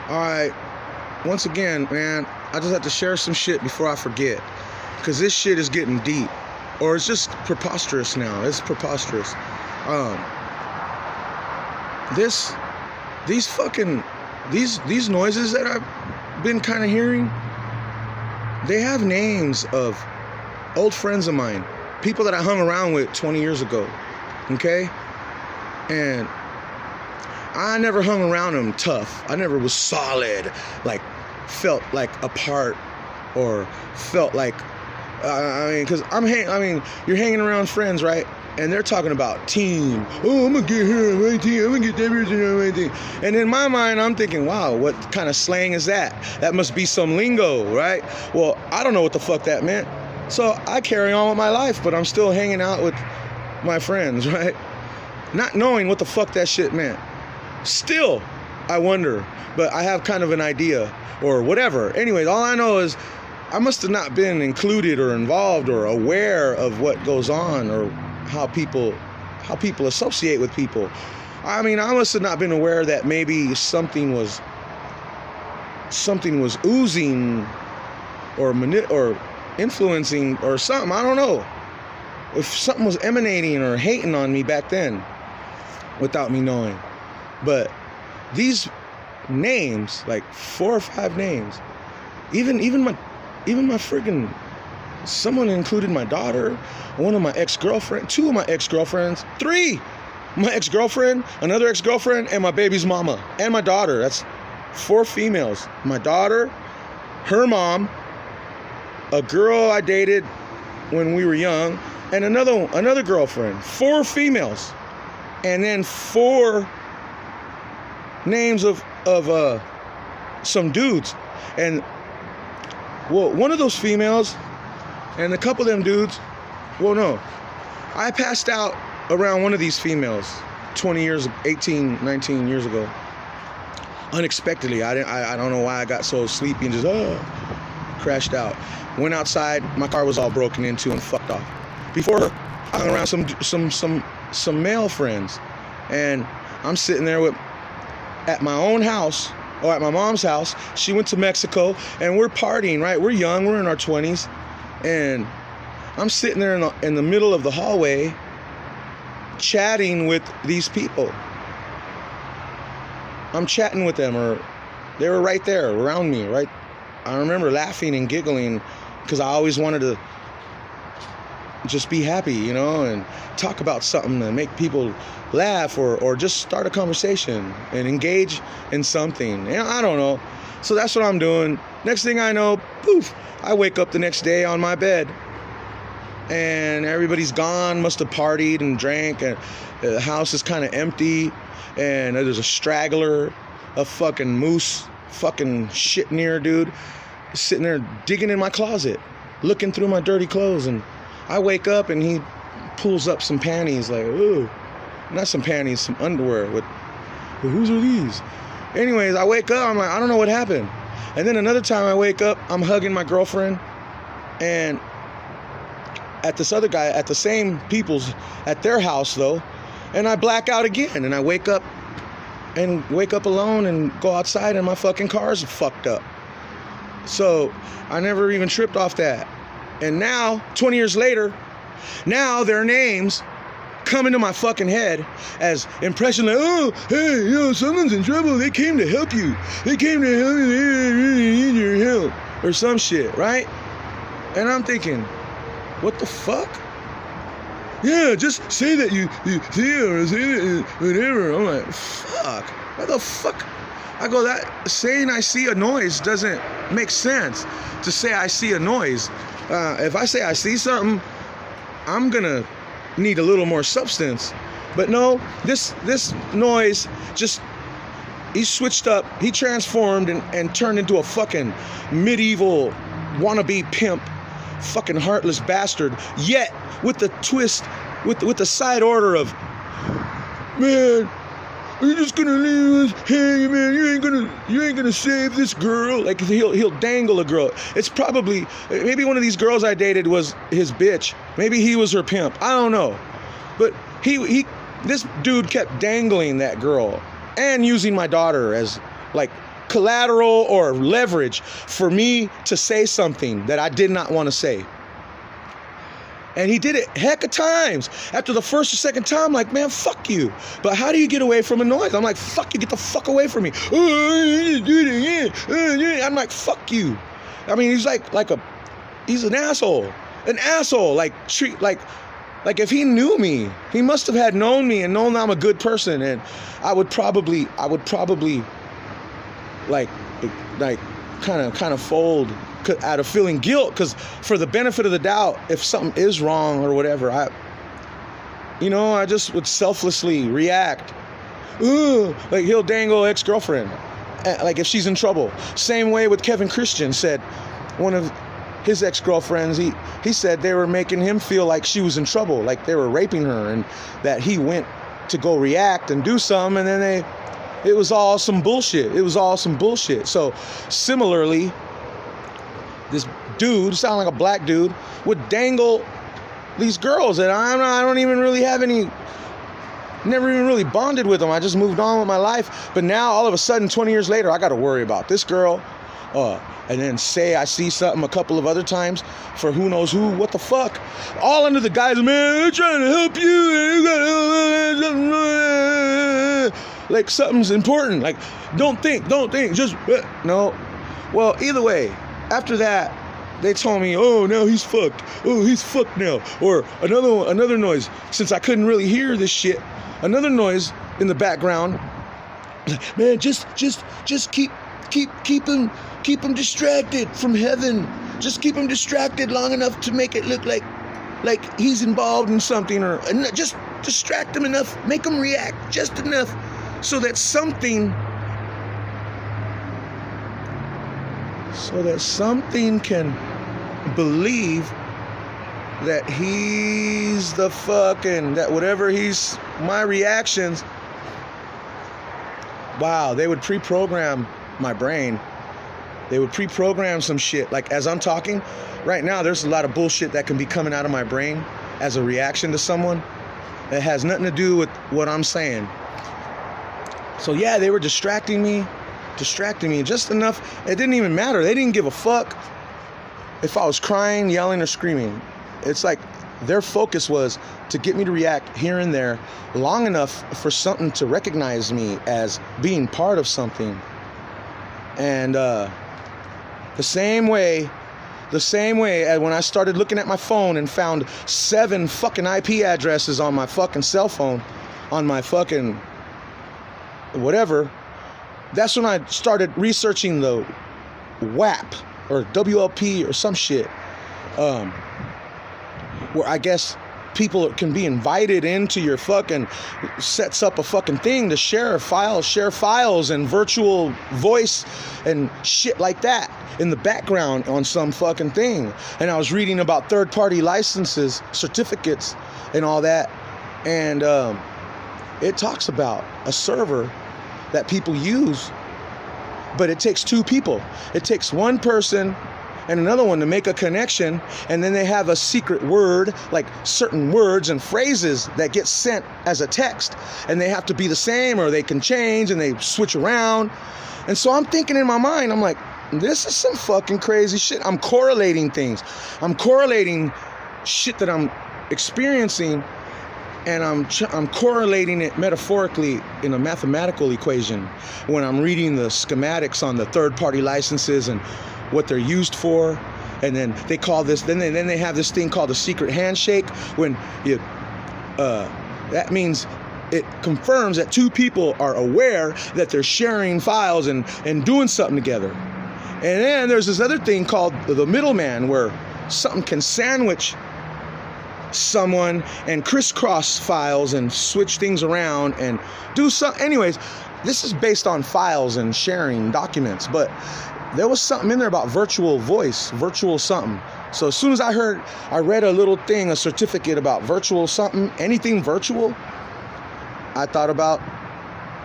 Alright, once again, man, I just have to share some shit before I forget. Because this shit is getting deep. Or it's just preposterous now. It's preposterous. These noises that I've been kind of hearing, they have names of old friends of mine. People that I hung around with 20 years ago. Okay? And I never hung around them tough. I never was solid, like felt like a part or felt like, because you're hanging around friends, right? And they're talking about team. Oh, I'm gonna get here on my team. I'm gonna get that person on my team. And in my mind, I'm thinking, wow, what kind of slang is that? That must be some lingo, right? Well, I don't know what the fuck that meant. So I carry on with my life, but I'm still hanging out with my friends, right? Not knowing what the fuck that shit meant. Still, I wonder, but I have kind of an idea or whatever. Anyways, all I know is I must have not been included or involved or aware of what goes on or how people associate with people. I mean, I must have not been aware that maybe something was oozing or influencing or something. I don't know. If something was emanating or hating on me back then without me knowing. But these names, like 4 or 5 names, even my friggin', someone included my daughter, one of my ex-girlfriends, 2 of my ex-girlfriends, 3, my ex-girlfriend, another ex-girlfriend, and my baby's mama, and my daughter. That's 4 females. My daughter, her mom, a girl I dated when we were young, and another girlfriend. 4 females. And then 4 names of some dudes. And well, one of those females and a couple of them dudes, well, no, I passed out around one of these females 18, 19 years ago, unexpectedly. I don't know why I got so sleepy and just crashed out. Went outside, my car was all broken into and fucked off. Before her, I hung around some male friends, and I'm sitting there at my own house, or at my mom's house. She went to Mexico, and we're partying, right? We're young, we're in our 20s, and I'm sitting there in the middle of the hallway chatting with these people. I'm chatting with them, or they were right there around me, right? I remember laughing and giggling because I always wanted to just be happy, you know, and talk about something and make people laugh or just start a conversation and engage in something. And I don't know. So that's what I'm doing. Next thing I know, poof, I wake up the next day on my bed and everybody's gone, must have partied and drank, and the house is kind of empty, and there's a straggler, a fucking moose, fucking shit near dude, sitting there digging in my closet, looking through my dirty clothes. And I wake up and he pulls up some panties, like, ooh, not some panties, some underwear with, well, whose are these? Anyways, I wake up, I'm like, I don't know what happened. And then another time I wake up, I'm hugging my girlfriend, and at this other guy, at the same people's, at their house though, and I black out again, and I wake up alone and go outside, and my fucking car's fucked up. So I never even tripped off that. And now, 20 years later, now their names come into my fucking head as impression, like, oh, hey, you know, someone's in trouble, they came to help you. They came to help you, they really need your help. Or some shit, right? And I'm thinking, what the fuck? Yeah, just say that you see it, or say that whatever. I'm like, fuck. What the fuck? I go, that saying I see a noise doesn't make sense. To say I see a noise. If I say I see something, I'm gonna need a little more substance. But no, this noise just, he switched up, he transformed and turned into a fucking medieval wannabe pimp, fucking heartless bastard, yet with the twist, with the side order of, man, are you just gonna leave us? Hey, man, you ain't gonna save this girl. Like, he'll dangle a girl. It's probably, maybe one of these girls I dated was his bitch. Maybe he was her pimp. I don't know. But this dude kept dangling that girl and using my daughter as, like, collateral or leverage for me to say something that I did not want to say. And he did it heck of times. After the first or second time, like, man, fuck you. But how do you get away from a noise? I'm like, fuck you, get the fuck away from me. I'm like, fuck you. I mean, he's he's an asshole. An asshole. Like if he knew me, he must have had known me and known I'm a good person. And I would probably like kind of fold out of feeling guilt, because for the benefit of the doubt, if something is wrong or whatever, I just would selflessly react. Ooh, like he'll dangle ex-girlfriend, like if she's in trouble. Same way with Kevin Christian said, one of his ex-girlfriends, he said they were making him feel like she was in trouble, like they were raping her, and that he went to go react and do something, and then it was all some bullshit. So similarly, this dude, sound like a black dude, would dangle these girls, and I don't even really have any, never even really bonded with them. I just moved on with my life. But now all of a sudden, 20 years later, I got to worry about this girl, and then say I see something a couple of other times for who knows who. What the fuck? All under the guise of, man, they're trying to help you. Like something's important. Like, don't think, just, no. Well, either way, after that, they told me, oh, now he's fucked. Oh, he's fucked now. Or another noise, since I couldn't really hear this shit, another noise in the background. Man, just keep him distracted from heaven. Just keep him distracted long enough to make it look like he's involved in something, or just distract him enough, make him react just enough so that something can believe that he's the fucking, that whatever he's, my reactions, wow, they would pre-program my brain. They would pre-program some shit. Like, as I'm talking right now, there's a lot of bullshit that can be coming out of my brain as a reaction to someone that has nothing to do with what I'm saying. So yeah, they were distracting me just enough. It didn't even matter. They didn't give a fuck if I was crying, yelling, or screaming. It's like their focus was to get me to react here and there long enough for something to recognize me as being part of something. And the same way as when I started looking at my phone and found 7 fucking IP addresses on my fucking cell phone, on my fucking whatever, that's when I started researching the WAP or WLP or some shit, where I guess people can be invited into your fucking, sets up a fucking thing to share files and virtual voice and shit like that in the background on some fucking thing. And I was reading about third-party licenses, certificates, and all that, and it talks about a server that people use, but it takes 2 people. It takes one person and another one to make a connection, and then they have a secret word, like certain words and phrases that get sent as a text, and they have to be the same, or they can change and they switch around. And so I'm thinking in my mind, I'm like, this is some fucking crazy shit. I'm correlating things. I'm correlating shit that I'm experiencing, and I'm correlating it metaphorically in a mathematical equation when I'm reading the schematics on the third-party licenses and what they're used for. And then they call this, then they have this thing called a secret handshake, when you that means it confirms that 2 people are aware that they're sharing files and doing something together. And then there's this other thing called the middleman, where something can sandwich someone and crisscross files and switch things around and do something. Anyways, this is based on files and sharing documents, but there was something in there about virtual voice, virtual something. So as soon as I read a little thing, a certificate about virtual something, anything virtual, I thought about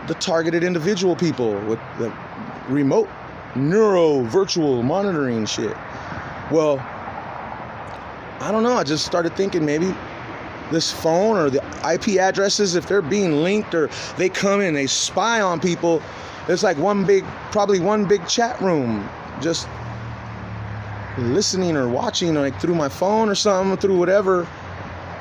the targeted individual people with the remote neuro virtual monitoring shit. Well, I don't know, I just started thinking maybe this phone or the IP addresses, if they're being linked or they come in and they spy on people, It's like probably one big chat room, just listening or watching, like through my phone or something, through whatever,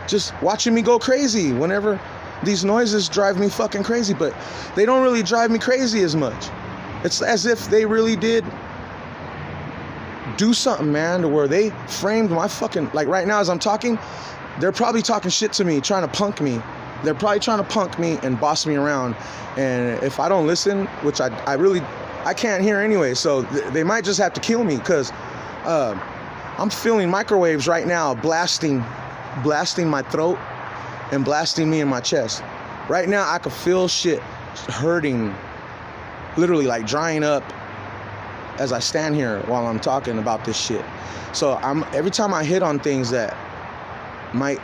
just watching me go crazy whenever these noises drive me fucking crazy. But they don't really drive me crazy as much. It's as if they really did do something, man, to where they framed my fucking, like right now as I'm talking, they're probably talking shit to me, trying to punk me. They're probably trying to punk me and boss me around. And if I don't listen, which I can't hear anyway, so they might just have to kill me, because I'm feeling microwaves right now blasting my throat and blasting me in my chest. Right now I can feel shit hurting, literally like drying up as I stand here while I'm talking about this shit. So every time I hit on things that might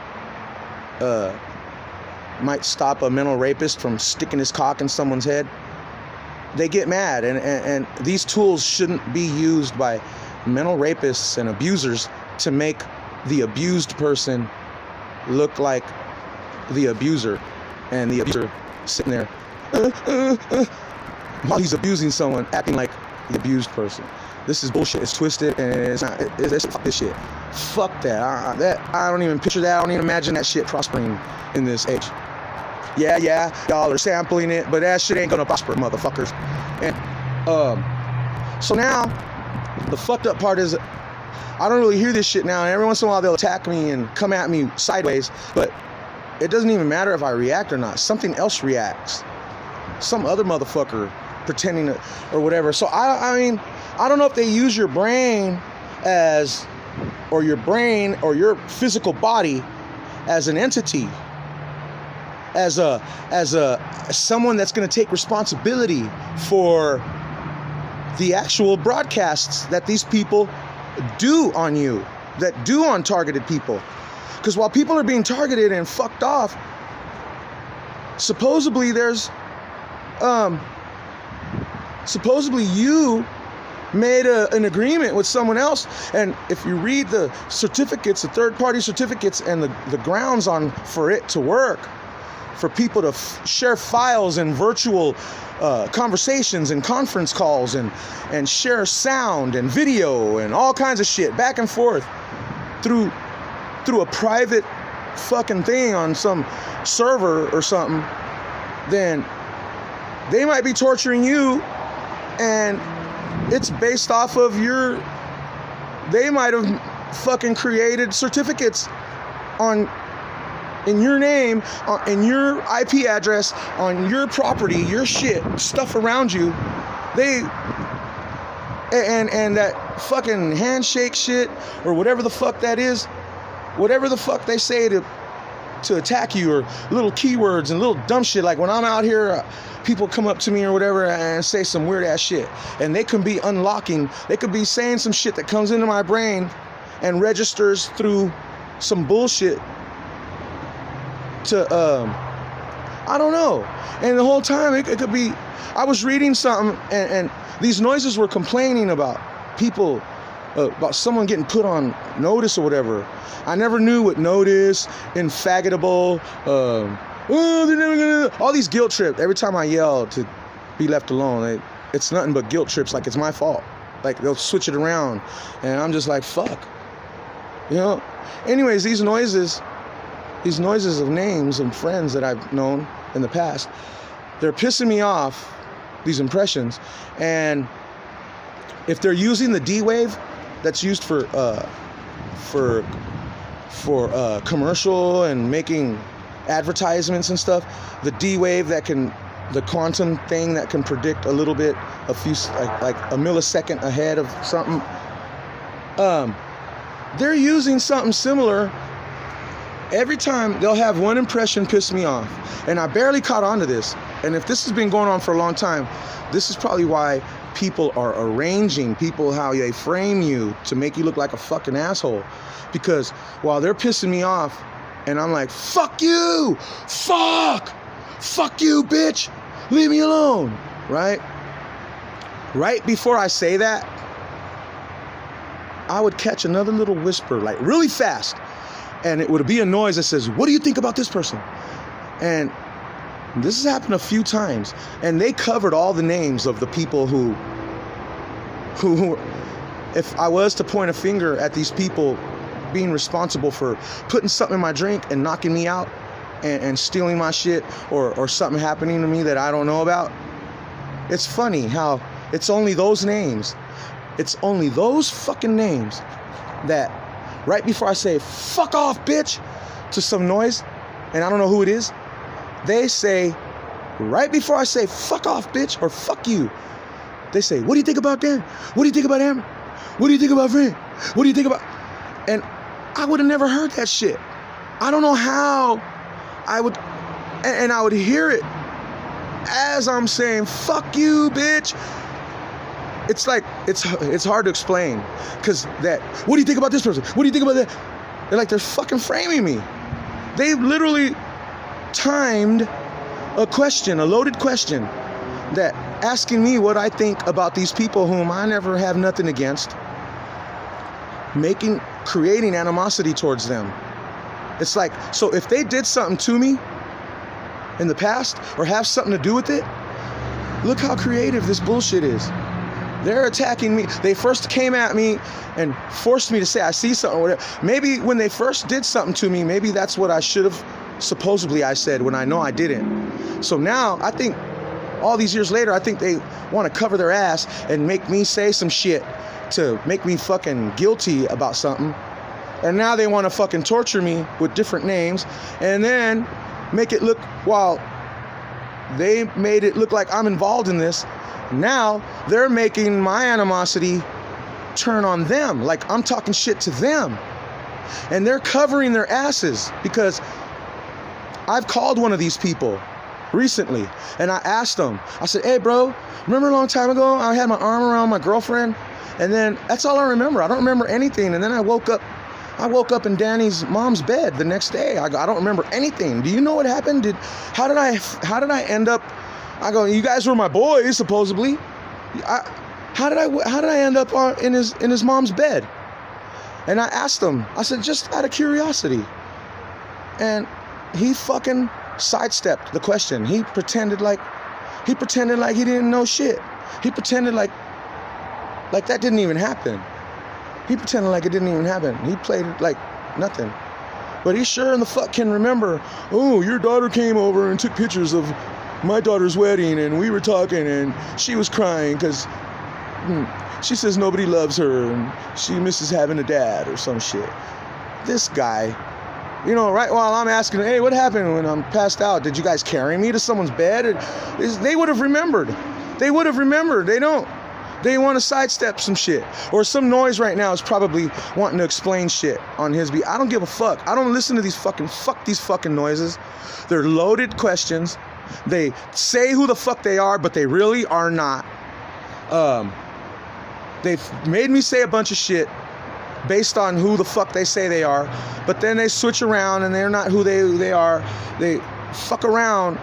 stop a mental rapist from sticking his cock in someone's head, they get mad. And these tools shouldn't be used by mental rapists and abusers to make the abused person look like the abuser, and the abuser sitting there while he's abusing someone, acting like the abused person. This is bullshit. It's twisted, and it's not. Fuck this shit. Fuck that. I don't even picture that. I don't even imagine that shit prospering in this age. Yeah, y'all are sampling it, but that shit ain't gonna prosper, motherfuckers. And so now the fucked up part is I don't really hear this shit now, and every once in a while they'll attack me and come at me sideways, but it doesn't even matter if I react or not. Something else reacts. Some other motherfucker pretending to, or whatever. So I mean, I don't know if they use your brain or your physical body as an entity, as someone that's going to take responsibility for the actual broadcasts that these people do on you, that do on targeted people. Because while people are being targeted and fucked off, supposedly you made an agreement with someone else. And if you read the certificates, the third-party certificates, and the grounds for it to work, for people to share files and virtual conversations and conference calls and share sound and video and all kinds of shit back and forth through a private fucking thing on some server or something, then they might be torturing you, and it's based off of they might have fucking created certificates in your name, in your IP address, on your property, your shit, stuff around you. And that fucking handshake shit, or whatever the fuck that is, whatever the fuck they say to attack you, or little keywords and little dumb shit. Like when I'm out here, people come up to me or whatever and say some weird ass shit, and they can be saying some shit that comes into my brain and registers through some bullshit to I don't know. And the whole time it could be, I was reading something, and these noises were complaining about people, about someone getting put on notice or whatever. I never knew what notice, infagotable, they're never gonna, all these guilt trips. Every time I yell to be left alone, it's nothing but guilt trips, like it's my fault. Like they'll switch it around, and I'm just like, fuck. You know? Anyways, these noises of names and friends that I've known in the past, they're pissing me off, these impressions. And if they're using the D wave that's used for commercial and making advertisements and stuff, the D wave the quantum thing that can predict a little bit, like a millisecond ahead of something, they're using something similar. Every time they'll have one impression piss me off, and I barely caught on to this. And if this has been going on for a long time, this is probably why people are arranging people, how they frame you to make you look like a fucking asshole. Because while they're pissing me off, and I'm like, fuck you, fuck you, bitch, leave me alone, right? Right before I say that, I would catch another little whisper, like really fast. And it would be a noise that says, what do you think about this person? And This has happened a few times, and they covered all the names of the people who if I was to point a finger at these people being responsible for putting something in my drink and knocking me out and stealing my shit, or something happening to me that I don't know about, it's funny how it's only those names. It's only those fucking names that right before I say, fuck off, bitch, to some noise, and I don't know who it is, they say, right before I say, fuck off, bitch, or fuck you, they say, what do you think about Dan? What do you think about Amber? What do you think about Fran? What do you think about... And I would have never heard that shit. I don't know how I would... And I would hear it as I'm saying, fuck you, bitch. It's like, it's hard to explain. Because that, what do you think about this person? What do you think about that? They're like, they're fucking framing me. They literally timed a question, a loaded question, that asking me what I think about these people whom I never have nothing against, creating animosity towards them. It's like, so if they did something to me in the past or have something to do with it, look how creative this bullshit is. They're attacking me. They first came at me and forced me to say I see something or whatever. Maybe when they first did something to me, maybe that's what I should have supposedly I said when I know I didn't. So now I think all these years later, I think they want to cover their ass and make me say some shit to make me fucking guilty about something. And now they want to fucking torture me with different names and then make it look, while they made it look like I'm involved in this, now they're making my animosity turn on them, like I'm talking shit to them. And they're covering their asses, because I've called one of these people recently and I asked them, I said, hey bro, remember a long time ago I had my arm around my girlfriend? And then that's all I remember. I don't remember anything. And then I woke up in Danny's mom's bed the next day. I don't remember anything. Do you know what happened? How did I end up? I go, you guys were my boys supposedly. How did I end up in his mom's bed? And I asked him. I said, just out of curiosity. And he fucking sidestepped the question. He pretended like he didn't know shit. He pretended like that didn't even happen. He pretended like it didn't even happen. He played it like nothing. But he sure in the fuck can remember, oh, your daughter came over and took pictures of my daughter's wedding and we were talking and she was crying because she says nobody loves her and she misses having a dad or some shit. This guy, you know, right while I'm asking, hey, what happened when I'm passed out? Did you guys carry me to someone's bed? They would have remembered. They would have remembered. They don't. They want to sidestep some shit. Or some noise right now is probably wanting to explain shit on his beat. I don't give a fuck. I don't listen to these fucking noises. They're loaded questions. They say who the fuck they are, but they really are not. They've made me say a bunch of shit based on who the fuck they say they are, but then they switch around and they're not who they are. They fuck around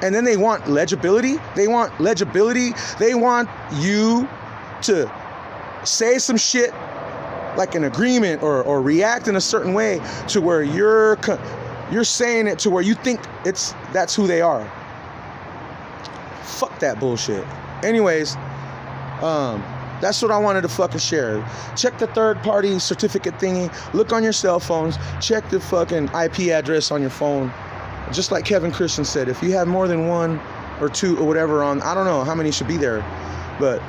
and then they want legibility. They want you to say some shit like an agreement or react in a certain way to where you're saying it to where you think that's who they are. Fuck that bullshit. Anyways, that's what I wanted to fucking share. Check the third-party certificate thingy. Look on your cell phones. Check the fucking IP address on your phone. Just like Kevin Christian said, if you have more than one or two or whatever on, I don't know how many should be there, but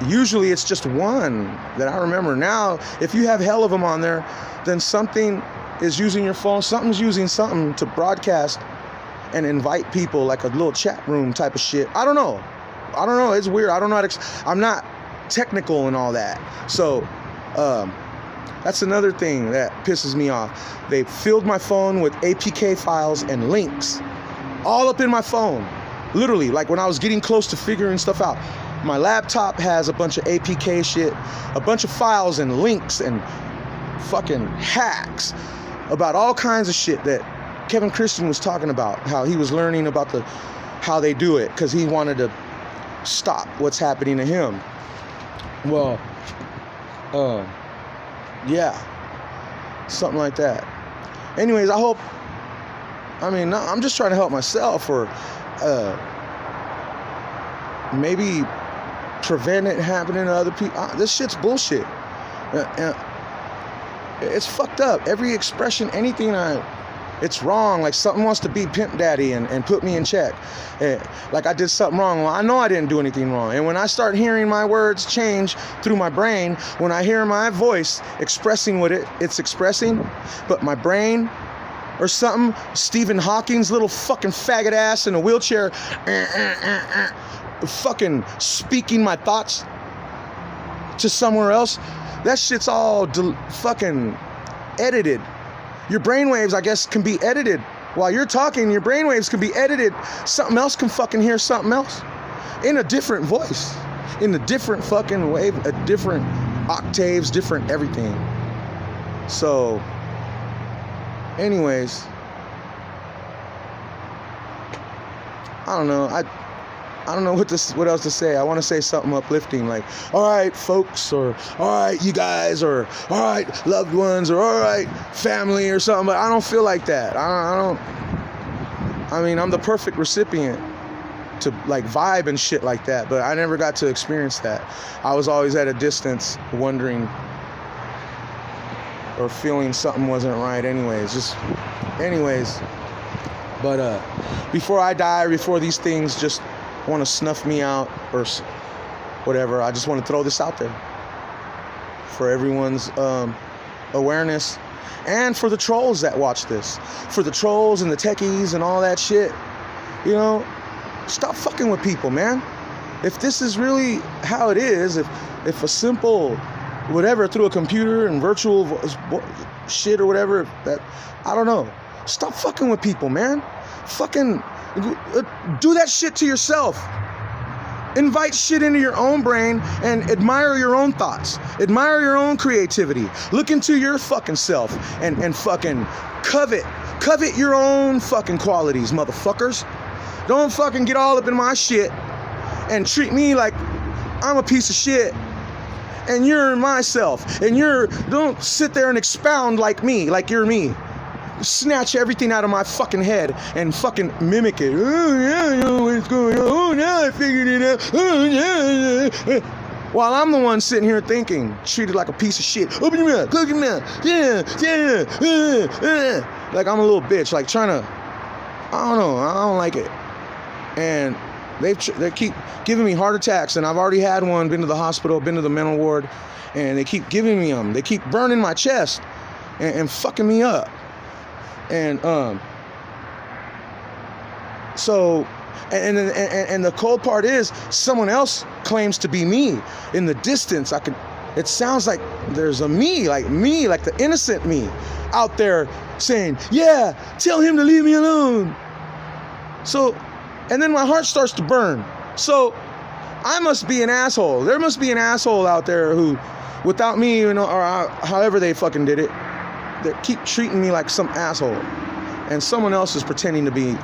usually it's just one that I remember. Now, if you have hell of them on there, then something is using your phone. Something's using something to broadcast and invite people, like a little chat room type of shit. I don't know. It's weird. I don't know I'm not technical and all that. So, that's another thing that pisses me off. They filled my phone with APK files and links all up in my phone. Literally, like when I was getting close to figuring stuff out. My laptop has a bunch of APK shit, a bunch of files and links and fucking hacks about all kinds of shit that Kevin Christian was talking about, how he was learning about how they do it because he wanted to stop what's happening to him. Well, yeah, something like that. Anyways, I'm just trying to help myself, or maybe prevent it happening to other people. This shit's bullshit. It's fucked up. Every expression, anything it's wrong. Like something wants to be Pimp Daddy and put me in check. Like I did something wrong. Well, I know I didn't do anything wrong. And when I start hearing my words change through my brain, when I hear my voice expressing what it's expressing, but my brain or something, Stephen Hawking's little fucking faggot ass in a wheelchair, fucking speaking my thoughts to somewhere else, that shit's all fucking edited. Your brainwaves, I guess, can be edited. While you're talking, your brainwaves can be edited. Something else can fucking hear something else in a different voice, in a different fucking wave, a different octaves, different everything. So, anyways, I don't know. I don't know what else to say. I want to say something uplifting, like, all right, folks, or all right, you guys, or all right, loved ones, or all right, family, or something. But I don't feel like that. I mean, I'm the perfect recipient to like vibe and shit like that, but I never got to experience that. I was always at a distance, wondering or feeling something wasn't right. Anyways. But before I die, before these things just want to snuff me out or whatever, I just want to throw this out there for everyone's awareness, and for the trolls that watch this, for the trolls and the techies and all that shit. You know, stop fucking with people, man. If this is really how it is, if a simple whatever through a computer and virtual shit or whatever, that, I don't know, stop fucking with people, man. Fucking do that shit to yourself. Invite shit into your own brain and admire your own thoughts. Admire your own creativity. Look into your fucking self and fucking covet your own fucking qualities, motherfuckers. Don't fucking get all up in my shit and treat me like I'm a piece of shit and you're myself. And don't sit there and expound like me, like you're me. Snatch everything out of my fucking head and fucking mimic it. Oh, yeah, I know what's going on. Oh, now I figured it out. Oh, yeah. While I'm the one sitting here thinking, treated like a piece of shit. Open your mouth, close your mouth. Yeah. Like I'm a little bitch, like trying to, I don't know, I don't like it. And they keep giving me heart attacks, and I've already had one, been to the hospital, been to the mental ward, and they keep giving me them. They keep burning my chest and fucking me up. And so the cold part is someone else claims to be me in the distance. It sounds like there's a me, like the innocent me out there saying, yeah, tell him to leave me alone. So, and then my heart starts to burn. So I must be an asshole. There must be an asshole out there who, without me, you know, or however they fucking did it, they keep treating me like some asshole, and someone else is pretending to be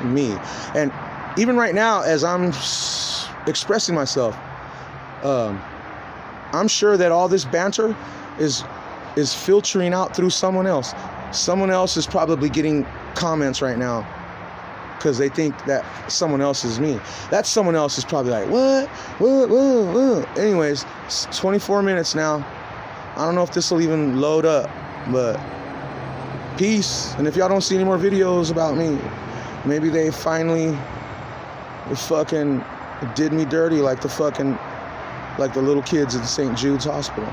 me. And even right now, as I'm expressing myself, I'm sure that all this banter is filtering out through someone else. Someone else is probably getting comments right now because they think that someone else is me. That someone else is probably like, what? Anyways, it's 24 minutes now. I don't know if this will even load up. But peace. And if y'all don't see any more videos about me, maybe they finally fucking did me dirty like the little kids at the St. Jude's Hospital.